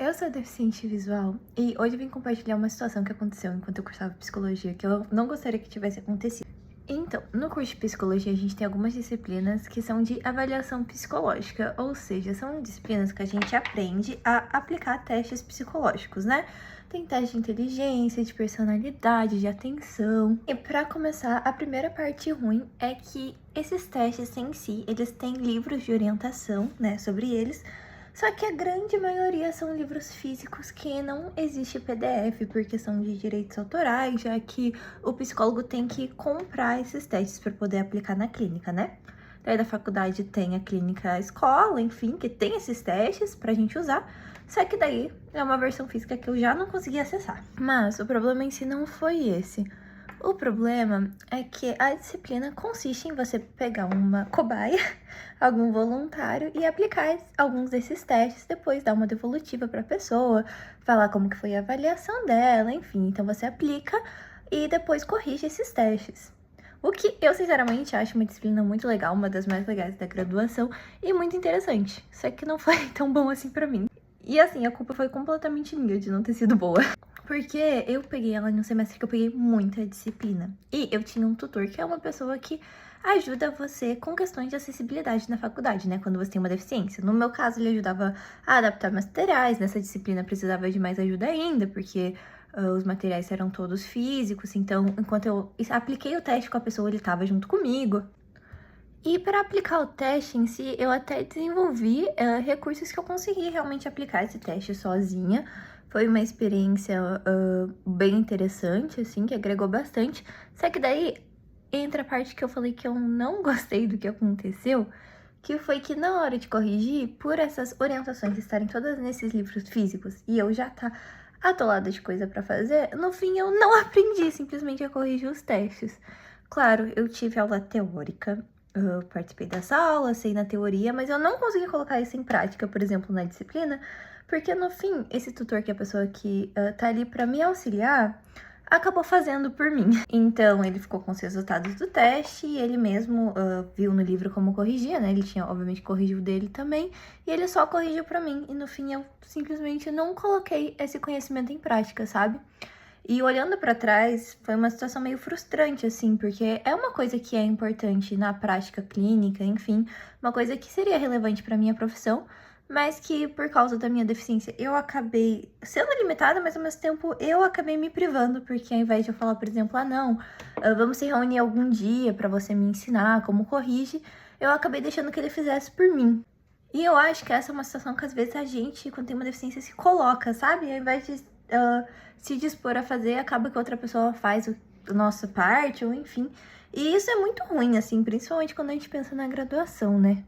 Eu sou deficiente visual e hoje eu vim compartilhar uma situação que aconteceu enquanto eu cursava psicologia, que eu não gostaria que tivesse acontecido. Então, no curso de psicologia, a gente tem algumas disciplinas que são de avaliação psicológica, ou seja, são disciplinas que a gente aprende a aplicar testes psicológicos, né? Tem teste de inteligência, de personalidade, de atenção. E para começar, a primeira parte ruim é que esses testes em si, eles têm livros de orientação, né, sobre eles. Só que a grande maioria são livros físicos que não existe PDF por questão de direitos autorais, já que o psicólogo tem que comprar esses testes para poder aplicar na clínica, né? Daí da faculdade tem a clínica escola, enfim, que tem esses testes pra gente usar. Só que daí é uma versão física que eu já não consegui acessar. Mas o problema em si não foi esse. O problema é que a disciplina consiste em você pegar uma cobaia, algum voluntário, e aplicar alguns desses testes, depois dar uma devolutiva para a pessoa, falar como que foi a avaliação dela, enfim. Então você aplica e depois corrige esses testes. O que eu, sinceramente, acho uma disciplina muito legal, uma das mais legais da graduação e muito interessante. Só que não foi tão bom assim pra mim. E assim, a culpa foi completamente minha de não ter sido boa. Porque eu peguei ela no semestre que eu peguei muita disciplina. E eu tinha um tutor que é uma pessoa que ajuda você com questões de acessibilidade na faculdade, né? Quando você tem uma deficiência. No meu caso, ele ajudava a adaptar materiais. Nessa disciplina precisava de mais ajuda ainda, porque os materiais eram todos físicos. Então, enquanto eu apliquei o teste com a pessoa, ele estava junto comigo. E para aplicar o teste em si, eu até desenvolvi recursos que eu consegui realmente aplicar esse teste sozinha. Foi uma experiência bem interessante, assim, que agregou bastante. Só que daí entra a parte que eu falei que eu não gostei do que aconteceu, que foi que na hora de corrigir, por essas orientações estarem todas nesses livros físicos e eu já tá atolada de coisa para fazer, no fim eu não aprendi simplesmente a corrigir os testes. Claro, eu tive aula teórica, eu participei dessa aula, sei na teoria, mas eu não consegui colocar isso em prática, por exemplo, na disciplina, porque no fim, esse tutor, que é a pessoa que tá ali pra me auxiliar, acabou fazendo por mim. Então, ele ficou com os resultados do teste e ele mesmo viu no livro como corrigia, né? Ele tinha, obviamente, corrigiu o dele também, e ele só corrigiu pra mim. E no fim, eu simplesmente não coloquei esse conhecimento em prática, sabe? E olhando pra trás, foi uma situação meio frustrante, assim, porque é uma coisa que é importante na prática clínica, enfim, uma coisa que seria relevante pra minha profissão, mas que por causa da minha deficiência eu acabei sendo limitada, mas ao mesmo tempo eu acabei me privando, porque ao invés de eu falar, por exemplo, não, vamos se reunir algum dia pra você me ensinar como corrige, eu acabei deixando que ele fizesse por mim. E eu acho que essa é uma situação que às vezes a gente, quando tem uma deficiência, se coloca, sabe? Ao invés de se dispor a fazer, acaba que outra pessoa faz a nossa parte, ou enfim. E isso é muito ruim, assim, principalmente quando a gente pensa na graduação, né?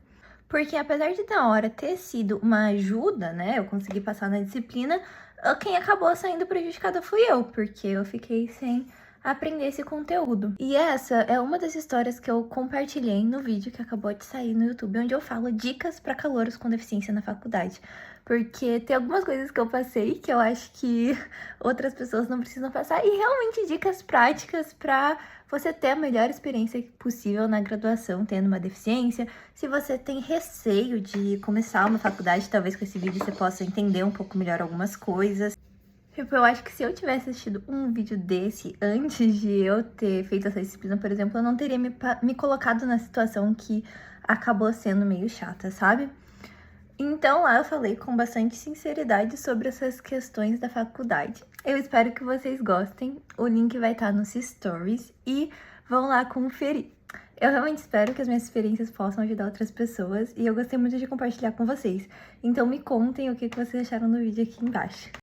Porque apesar de na hora ter sido uma ajuda, né? Eu consegui passar na disciplina, quem acabou saindo prejudicada fui eu, porque eu fiquei sem aprender esse conteúdo. E essa é uma das histórias que eu compartilhei no vídeo que acabou de sair no YouTube, onde eu falo dicas para calouros com deficiência na faculdade. Porque tem algumas coisas que eu passei que eu acho que outras pessoas não precisam passar, e realmente dicas práticas para você ter a melhor experiência possível na graduação, tendo uma deficiência. Se você tem receio de começar uma faculdade, talvez com esse vídeo você possa entender um pouco melhor algumas coisas. Tipo, eu acho que se eu tivesse assistido um vídeo desse antes de eu ter feito essa disciplina, por exemplo, eu não teria me colocado na situação que acabou sendo meio chata, sabe? Então lá eu falei com bastante sinceridade sobre essas questões da faculdade. Eu espero que vocês gostem, o link vai estar nos stories e vão lá conferir. Eu realmente espero que as minhas experiências possam ajudar outras pessoas e eu gostei muito de compartilhar com vocês. Então me contem o que vocês acharam no vídeo aqui embaixo.